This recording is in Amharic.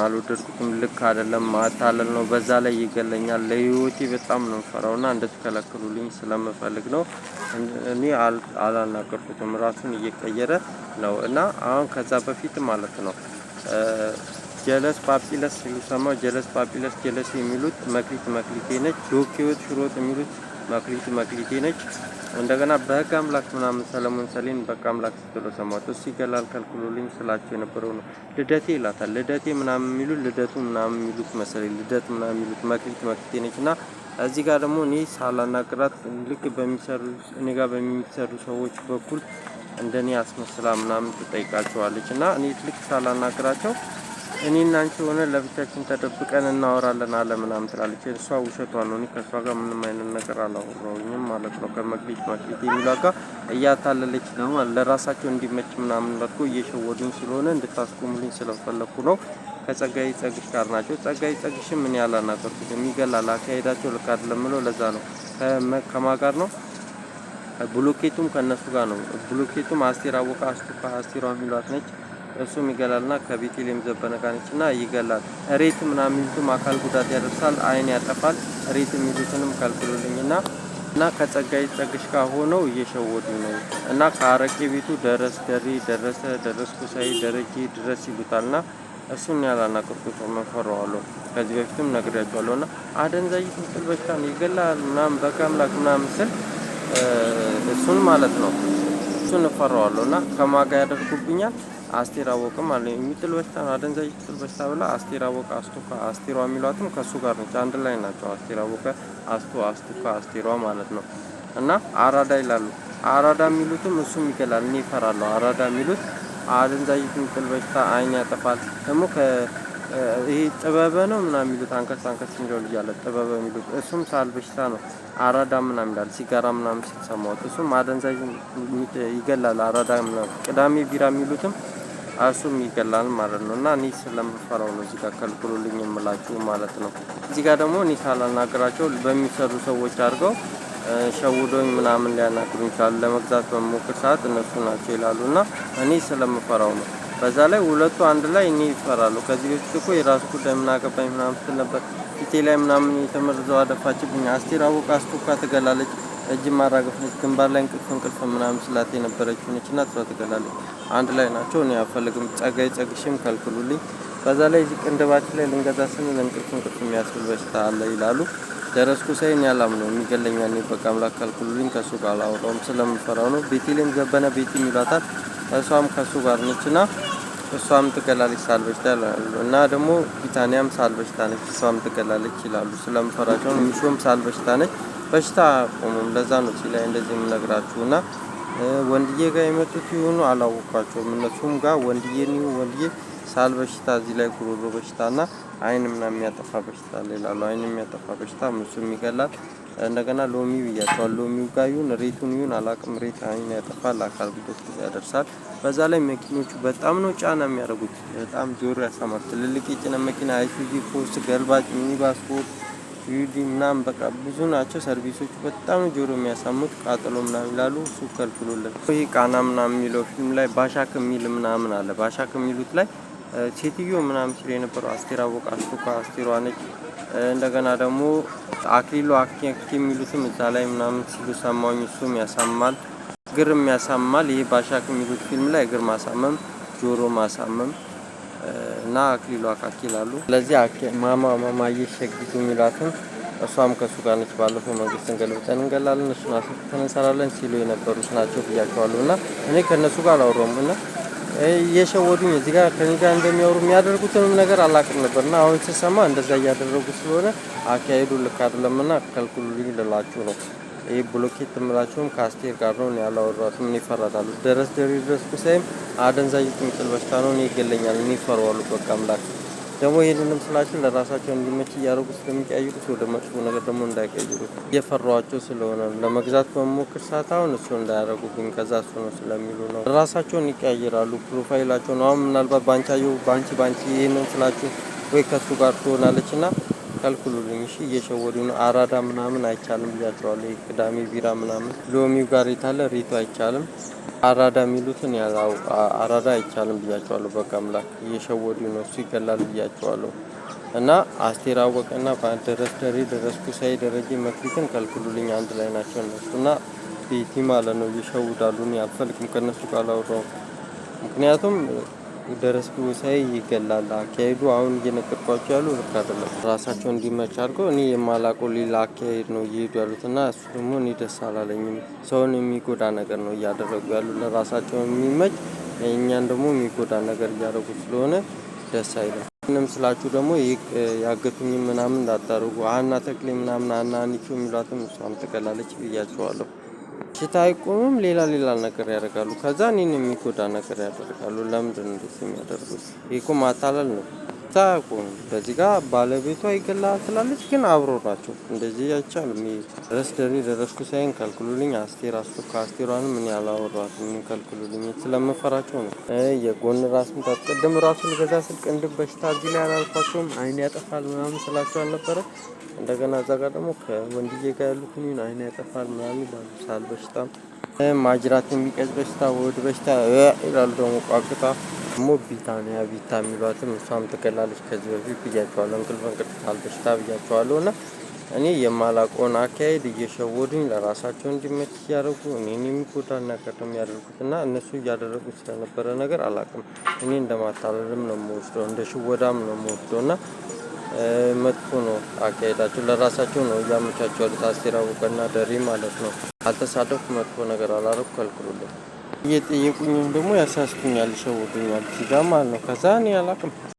አልወደድኩትም። ልክ አይደለም፣ ማታለል ነው። በዛ ላይ ይገለኛል። ለህይወቴ በጣም ነው ፈራውና እንድትከለክሉልኝ ስለምፈልግ ነው። እኔ አላናገርኩትም። ራሱን እየቀየረ ነው እና አሁን ከዛ በፊት ማለት ነው ጀለስ ፓፒለስ ሲሉ ሰማው። ጀለስ ፓፒለስ ጀለስ የሚሉት መክሊቴ ነች። ዶክዮት ሽሮጥ የሚሉት መክሊቴ ነች። እንደገና በህግ አምላክ ምናምን ሰለሞን ሰሌን በቃ አምላክ ስትለው ሰማሁት። እሱ ይገላል ከልክሎልኝ ስላቸው የነበረው ነው። ልደቴ ይላታል። ልደቴ ምናምን የሚሉት ልደቱ ምናምን የሚሉት መሰለኝ ልደት ምናምን የሚሉት መክሊቴ ነች። እና እዚህ ጋር ደግሞ እኔ ሳላናግራት ልክ እኔ ጋር በሚሰሩ ሰዎች በኩል እንደኔ አስመስላ ምናምን ትጠይቃቸዋለች። እና እኔ ልክ ሳላናግራቸው እኔና አንቺ ሆነ ለብቻችን ተደብቀን እናወራለን አለ ምናምን ትላለች። እሷ ውሸቷን ነው። እኔ ከእሷ ጋር ምንም አይነት ነገር አላወራሁኝም ማለት ነው። ከመክሊት የሚለው ጋር እያታለለች ነው። ለራሳቸው እንዲመች ምናምን መጥቶ እየሸወዱኝ ስለሆነ እንድታስቆሙልኝ ስለፈለኩ ነው። ከጸጋይ ጸግሽ ጋር ናቸው። ጸጋይ ጸግሽም ምን ያላናገርኩት የሚገላል አካሄዳቸው ልክ አይደለም ብሎ ለዛ ነው። ከማን ጋር ነው? ብሎኬቱም ከነሱ ጋር ነው። ብሎኬቱም አስቴር አወቀ አስቴሯ የሚሏት ነች። እሱም ይገላልና ከቤቴሌም ዘበነ ጋር ነችና ይገላል። ሬት ምናምን የሚሉትም አካል ጉዳት ያደርሳል፣ አይን ያጠፋል። ሬት የሚሉትንም ከልክሉልኝና ከጸጋይ ጸግሽ ጋር ሆነው እየሸወዱኝ ነው። እና ከአረቄ ቤቱ ደረስኩ ሳይ ደረጀ ድረስ ይሉታልና እሱን ያላናገርኩት መፈራዋለሁ። ከዚህ በፊትም ነግሬያቸዋለሁና አደንዛዥ ትምጥል በሽታን ይገላል ምናምን በቃ አምላክ ምናምን ስል እሱን ማለት ነው። እሱን እፈራዋለሁና ከማጋ ያደርጉብኛል። አስቴር አወቀም አለ የሚጥል በሽታ አደንዛዥ ትጥል በሽታ ብላ አስቴር አወቀ አስቴሯ የሚሏትም ከሱ ጋር ነች። አንድ ላይ ናቸው። አስቴር አወቀ አስቴሯ ማለት ነው። እና አራዳ ይላሉ። አራዳ የሚሉትም እሱም ይገላል። እኔ እፈራለሁ። አራዳ የሚሉት አደንዛዥ ትጥል በሽታ አይን ያጠፋል። ደግሞ ይሄ ጥበበ ነው ምናምን የሚሉት አንከስ እንደው ይያለ ጥበበ የሚሉት እሱም ሳል በሽታ ነው። አራዳ ምናምን ይላል። ሲጋራ ምናምን ሲሰማው እሱም አደንዛዥ ይገላል። አራዳ ምናምን ቅዳሜ ቢራ የሚሉትም እሱም ይገላል ማለት ነው። እና እኔ ስለምፈራው ነው እዚህ ጋር ከልክሉልኝ የምላችሁ ማለት ነው። እዚህ ጋር ደግሞ እኔ ሳላናግራቸው በሚሰሩ ሰዎች አድርገው ሸውዶኝ ምናምን ሊያናግሩኝ ይችላሉ። ለመግዛት በሞክር ሰዓት እነሱ ናቸው ይላሉ። እና እኔ ስለምፈራው ነው። በዛ ላይ ሁለቱ አንድ ላይ እኔ ይፈራሉ። ከዚህ በፊት እኮ የራሱ ጉዳይ ምን አገባኝ ምናምን ስትል ነበር። ፊቴ ላይ ምናምን የተመረዘው አደፋችብኝ። አስቴር አወቀ አስቶካ ትገላለች። እጅ ማራገፍ ነች። ግንባር ላይ እንቅልፍ ምናምን ስላት የነበረችው ነች እና እሷ ትገላለች። አንድ ላይ ናቸው። እኔ አልፈልግም። ጸጋይ ጸግሽም ከልክሉልኝ። በዛ ላይ እዚህ ቅንድባችን ላይ ልንገዛ ስንል እንቅልፍ የሚያስብል በሽታ አለ ይላሉ። ደረስኩ ሳይ እኔ አላምነው የሚገለኛል። እኔ በቃ አምላክ ከልክሉልኝ። ከሱ ጋር አላወራውም ስለምፈራው ነው። ቤቴሌም ዘበነ ቤቲም ይሏታል። እሷም ከሱ ጋር ነችና እሷም ትገላለች ሳል በሽታ ይላሉ። እና ደግሞ ቢታኒያም ሳል በሽታ ነች፣ እሷም ትገላለች ይላሉ። ስለምፈራቸው ነው። ሚሾም ሳል በሽታ ነች። በሽታ ቆሞም ለዛ ነው ሲላይ እንደዚህ የምነግራችሁና ወንድዬ ጋር የመጡት ይሆኑ አላወቋቸውም። እነሱም ጋር ወንድዬ ሳል በሽታ እዚህ ላይ ጉሮሮ በሽታና አይን ምናምን የሚያጠፋ በሽታ ይላሉ። አይን የሚያጠፋ በሽታ እሱም ይገላል። እንደገና ሎሚ ብያቸዋል። ሎሚው ጋር ይሁን ሬቱን ይሁን አላቅም። ሬት አይን ያጠፋል፣ አካል ጉዳት ያደርሳል። በዛ ላይ መኪኖቹ በጣም ነው ጫና የሚያደርጉት። በጣም ጆሮ ያሳማል። ትልልቅ የጭነት መኪና አይሱዚ፣ ፎርስ፣ ገልባጭ፣ ሚኒባስ፣ ፎርድ ዩዲ ምናምን በቃ ብዙ ናቸው። ሰርቪሶቹ በጣም ጆሮ የሚያሳሙት ቃጠሎ ምናምን ይላሉ። እሱ ከልክሎልን። ይሄ ቃና ምናምን የሚለው ፊልም ላይ ባሻክ የሚል ምናምን አለ። ባሻክ የሚሉት ላይ ሴትዮ ምናምን ሲል የነበረው አስቴር አወቀ አስቴሯ ነች። እንደገና ደግሞ አክሊሉ አክቲ የሚሉትም እዛ ላይ ምናምን ሲሉ ሰማኝ። እሱም ያሳማል፣ እግርም ያሳማል። ይሄ ባሻክ የሚሉት ፊልም ላይ እግር ማሳመም፣ ጆሮ ማሳመም እና አክሊሉ አካኪ ይላሉ። ስለዚህ ማማዬ ሸግቱ የሚላትም እሷም ከሱ ጋር ነች። ባለፈው መንግስትን ገልብጠን እንገላለን እሱን አስፈተን እንሰራለን ሲሉ የነበሩት ናቸው ብያቸዋለሁ። እና እኔ ከእነሱ ጋር አላወራሁም እና እየሸወዱኝ እዚህ ጋር ከኔ ጋር እንደሚያወሩ የሚያደርጉትንም ነገር አላውቅም ነበርና አሁን ስሰማ እንደዛ እያደረጉ ስለሆነ አካሄዱ ልክ አይደለምና ከልክሉልኝ ልላችሁ ነው። ይሄ ብሎኬት የምላችሁም ከአስቴር ጋር ነው። እኔ አላወራሁትም። እኔ እፈራታለሁ። ደረስኩ ሳይም አደንዛዥ ትምጥል በሽታ ነው። እኔ ይገለኛል። እኔ እፈራዋለሁ። በቃ አምላክ ደግሞ ይሄንንም ስላችሁ ለራሳቸው እንዲመች እያደረጉ ስለሚቀያይሩት ወደ መጥፎ ነገር ደግሞ እንዳይቀይሩት እየፈሯቸው ስለሆነ ለመግዛት በመሞክር ሰዓት አሁን እሱ እንዳያደርጉብኝ ከዛ እሱ ነው ስለሚሉ ነው። ራሳቸውን ይቀያይራሉ። ፕሮፋይላቸውን አሁን ምናልባት ባንቺ ይሄንን ስላችሁ ወይ ከሱ ጋር ትሆናለች እና ከልክሉልኝ። እሺ እየሸወዱ ነው። አራዳ ምናምን አይቻልም ብያቸዋለሁ። ቅዳሜ ቢራ ምናምን ሎሚው ጋር የታለ ሪቱ አይቻልም። አራዳ የሚሉትን ያው አራዳ አይቻልም ብያቸዋለሁ። በቃ አምላክ እየሸወዱ ነው። እሱ ይገላል ብያቸዋለሁ። እና አስቴር አወቀና ደረስኩ ሳይ ደረጀ መክሊትን ከልክሉልኝ አንድ ላይ ናቸው እነሱ እና ቤቲ ማለት ነው። እየሸውዳሉ። እኔ አልፈልግም ከነሱ ጋር አላወራሁም። ምክንያቱም ደረስኩ ሳይ ይገላል አካሄዱ። አሁን እየነገርኳቸው ያሉ ልክ አይደለም። ራሳቸው እንዲመች አድርገው እኔ የማላውቀው ሌላ አካሄድ ነው እየሄዱ ያሉት እና እሱ ደግሞ እኔ ደስ አላለኝም። ሰውን የሚጎዳ ነገር ነው እያደረጉ ያሉ። ለራሳቸው የሚመች እኛን ደግሞ የሚጎዳ ነገር እያደረጉ ስለሆነ ደስ አይልም። ምንም ስላችሁ ደግሞ ያገቱኝ ምናምን እንዳታደርጉ። ሀና ተክሌ ምናምን ሀና አንቺ የሚሏትም እሷም ትቀላለች ብያቸዋለሁ። ሽታ አይቆምም። ሌላ ነገር ያደርጋሉ። ከዛ እኔን የሚጎዳ ነገር ያደርጋሉ። ለምንድን ነው እንደዚህ የሚያደርጉት? ይሄ እኮ ማታለል ነው። ታቁም በዚህ ጋር ባለቤቷ ይገላል ትላለች፣ ግን አብሮ ናቸው። እንደዚህ አይቻልም። ደረስኩ ሳይን ከልክሉልኝ። ከአስቴሯንም ምን ያላወሯት ምን ከልክሉልኝ ስለምፈራቸው ነው። የጎን ራስ ምታት ቅድም ራሱ ልገዛ ስል ቅንድብ በሽታ እዚህ ላይ አላልኳቸውም። አይን ያጠፋል ምናምን ስላቸው አልነበረ? እንደገና እዛ ጋር ደግሞ ከወንድዬ ጋር ያሉትን አይን ያጠፋል ምናምን ይላሉ። ሳል በሽታም ማጅራት የሚቀጭ በሽታ ወድ በሽታ ይላሉ። ደግሞ ቋቅታ ደግሞ ቢታ የሚሏትም እሷም ትገላለች። ከዚህ በፊት ብያቸዋለሁ። እንቅልፍ ሳል በሽታ ብያቸዋለሁ። እና እኔ የማላውቀውን አካሄድ እየሸወዱኝ ለራሳቸው እንዲመች እያደረጉ እኔን የሚጎዳ ነገር ነው የሚያደርጉት። እና እነሱ እያደረጉት ስለነበረ ነገር አላውቅም። እኔ እንደማታለልም ነው የምወስደው፣ እንደ ሽወዳም ነው የምወስደው። እና መጥፎ ነው አካሄዳቸው። ለራሳቸው ነው እያመቻቸው ያሉት። አስቴር አወቀና ደሬ ማለት ነው። አልተሳደብኩ፣ መጥፎ ነገር አላረኩ፣ ከልክሉልኝ። እየጠየቁኝም ደግሞ ያሳስቱኛል፣ ይሸውዱኛል ሲጋ ማለት ነው። ከዛ እኔ አላውቅም።